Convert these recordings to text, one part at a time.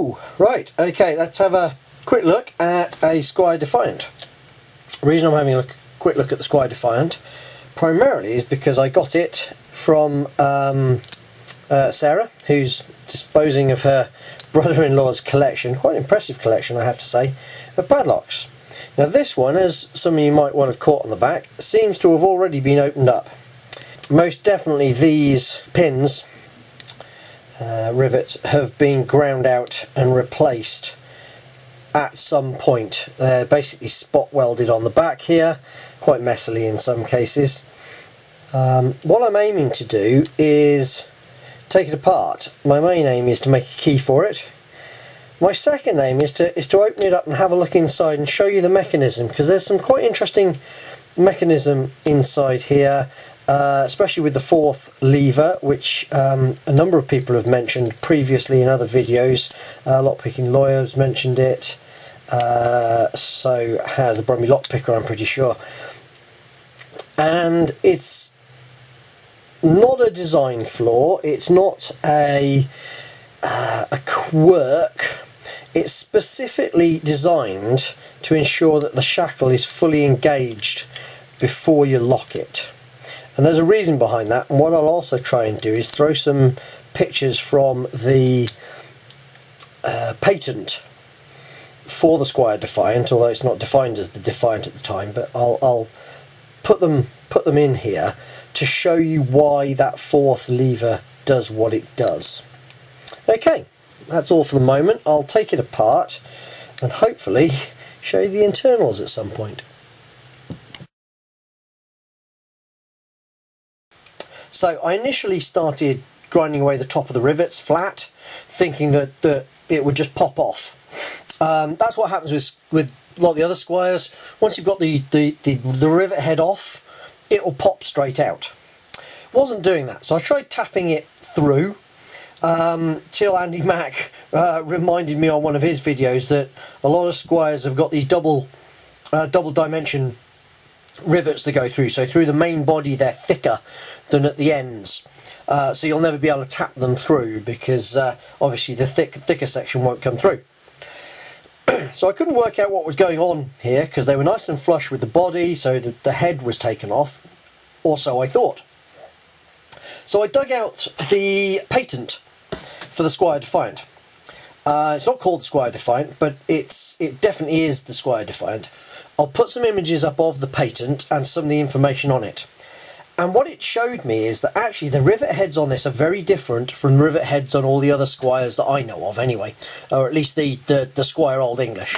Woo! Right, okay, let's have a quick look at a Squire Defiant. The reason I'm having a quick look at the Squire Defiant primarily is because I got it from Sarah, who's disposing of her brother-in-law's collection, quite an impressive collection I have to say, of padlocks. Now this one, as some of you might well have caught on the back, seems to have already been opened up. Most definitely these pins, rivets, have been ground out and replaced at some point. They're basically spot welded on the back here, quite messily in some cases. What I'm aiming to do is take it apart. My main aim is to make a key for it. My second aim is to open it up and have a look inside and show you the mechanism, because there's some quite interesting mechanism inside here, especially with the fourth lever, which a number of people have mentioned previously in other videos. Lockpicking Lawyers mentioned it, so has the Brumby Lockpicker, I'm pretty sure. And it's not a design flaw, it's not a quirk. It's specifically designed to ensure that the shackle is fully engaged before you lock it. And there's a reason behind that, and what I'll also try and do is throw some pictures from the patent for the Squire Defiant, although it's not defined as the Defiant at the time, but I'll put them in here to show you why that fourth lever does what it does. Okay, that's all for the moment. I'll take it apart and hopefully show you the internals at some point. So I initially started grinding away the top of the rivets flat, thinking that it would just pop off. That's what happens with a lot of the other Squires. Once you've got the rivet head off, it will pop straight out. Wasn't doing that, so I tried tapping it through till Andy Mack reminded me on one of his videos that a lot of Squires have got these double dimension rivets to go through, so through the main body they're thicker than at the ends, so you'll never be able to tap them through because obviously the thicker section won't come through. So I couldn't work out what was going on here because they were nice and flush with the body, so the head was taken off, or so I thought. So I dug out the patent for the Squire Defiant. It's not called the Squire Defiant, but it definitely is the Squire Defiant. I'll put some images up of the patent and some of the information on it. And what it showed me is that actually the rivet heads on this are very different from rivet heads on all the other Squires that I know of anyway, or at least the Squire Old English.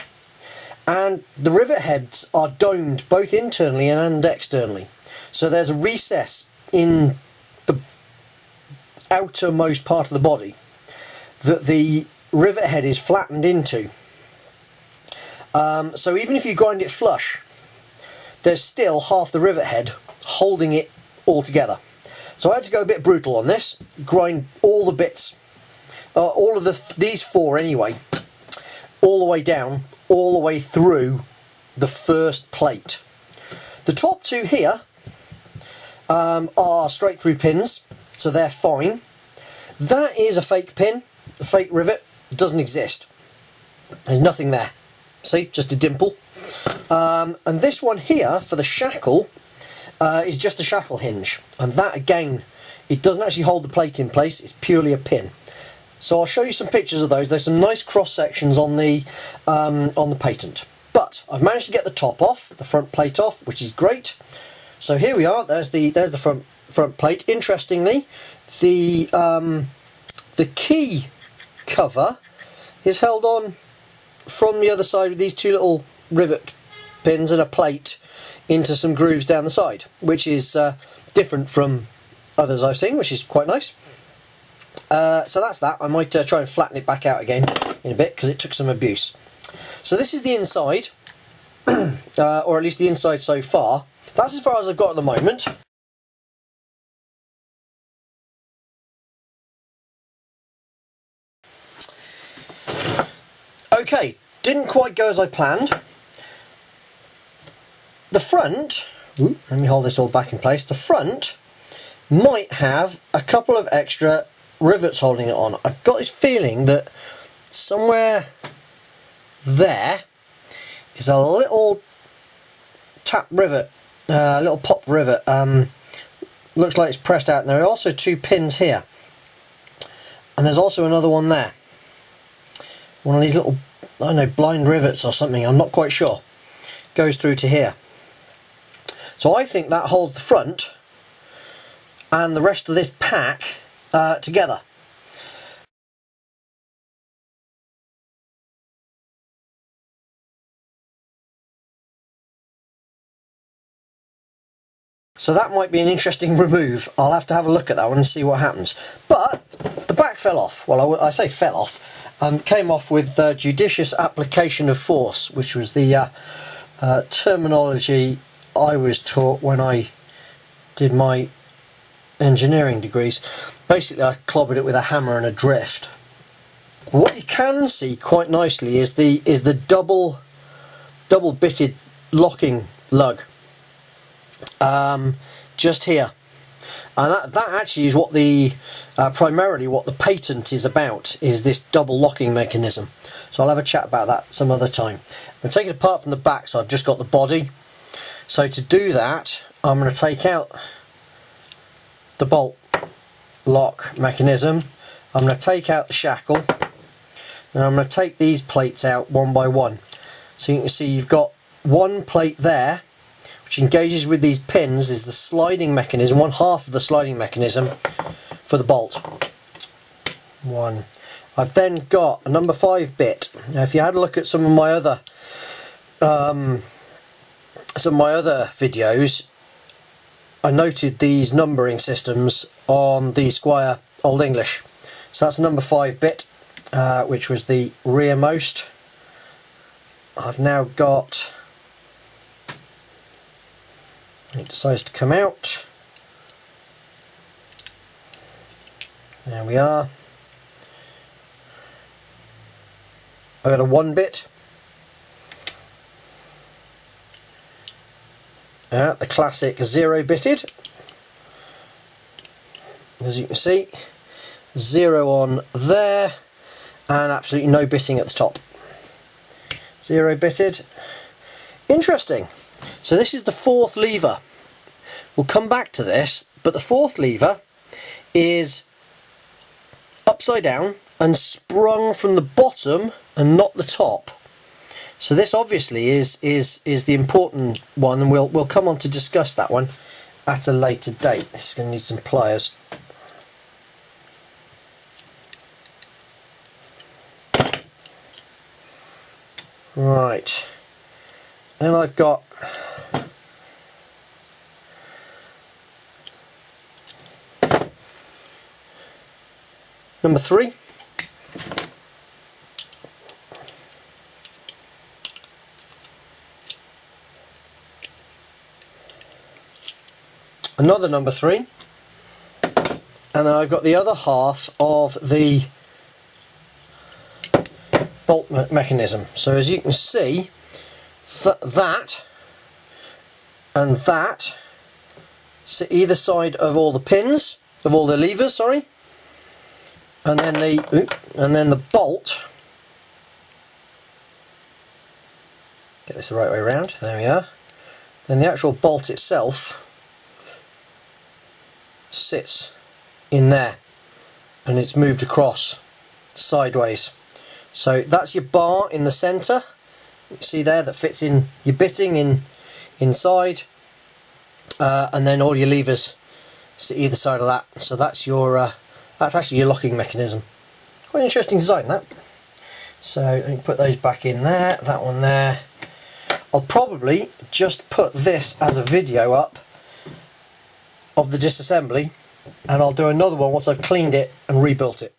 And the rivet heads are domed both internally and externally. So there's a recess in the outermost part of the body that the rivet head is flattened into. So even if you grind it flush, there's still half the rivet head holding it all together. So I had to go a bit brutal on this, grind all the bits, all of these four anyway, all the way down, all the way through the first plate. The top two here are straight through pins, so they're fine. That is a fake pin, a fake rivet. It doesn't exist. There's nothing there. See, just a dimple. And this one here for the shackle is just a shackle hinge, and that again, it doesn't actually hold the plate in place. It's purely a pin. So I'll show you some pictures of those. There's some nice cross sections on the patent. But I've managed to get the top off, the front plate off, which is great. So here we are. There's the front plate. Interestingly, the key cover is held on from the other side with these two little rivet pins and a plate into some grooves down the side, which is different from others I've seen, which is quite nice. So that's that. I might try and flatten it back out again in a bit because it took some abuse. So this is the inside, or at least the inside so far. That's as far as I've got at the moment. Okay, didn't quite go as I planned. The front, let me hold this all back in place, the front might have a couple of extra rivets holding it on. I've got this feeling that somewhere there is a little tap rivet, a little pop rivet. Looks like it's pressed out. And there are also 2 pins here, and there's also another one there. One of these little, I don't know, blind rivets or something, I'm not quite sure, goes through to here. So I think that holds the front and the rest of this pack together. So that might be an interesting remove. I'll have to have a look at that one and see what happens. But the back fell off. Well, I say fell off. Came off with judicious application of force, which was the terminology I was taught when I did my engineering degrees. Basically, I clobbered it with a hammer and a drift. What you can see quite nicely is the double bitted locking lug. Just here, and that actually is what the primarily what the patent is about, is this double locking mechanism. So I'll have a chat about that some other time. I'm going to take it apart from the back, so I've just got the body. So to do that, I'm going to take out the bolt lock mechanism, I'm going to take out the shackle, and I'm going to take these plates out one by one. So you can see you've got one plate there which engages with these pins, is the sliding mechanism, one half of the sliding mechanism for the bolt. One. I've then got a number 5 bit. Now if you had a look at some of my other videos, I noted these numbering systems on the Squire Old English. So that's number 5 bit, which was the rearmost. I've now got, it decides to come out. There we are. I got a 1 bit. The classic 0 bitted. As you can see, 0 on there, and absolutely no bitting at the top. 0 bitted. Interesting. So this is the 4th lever. We'll come back to this, but the 4th lever is upside down and sprung from the bottom and not the top. So this obviously is the important one, and we'll come on to discuss that one at a later date. This is going to need some pliers. Right, then I've got number 3. Another number 3, and then I've got the other half of the bolt mechanism. So as you can see, that and that sit either side of all the pins, of all the levers, sorry, and then the bolt. Get this the right way around. There we are. Then the actual bolt itself sits in there, and it's moved across sideways. So that's your bar in the centre. You see there, that fits in your bitting inside, and then all your levers sit either side of that. So that's your that's actually your locking mechanism. Quite an interesting design, that. So let me put those back in there. That one there. I'll probably just put this as a video up of the disassembly, and I'll do another one once I've cleaned it and rebuilt it.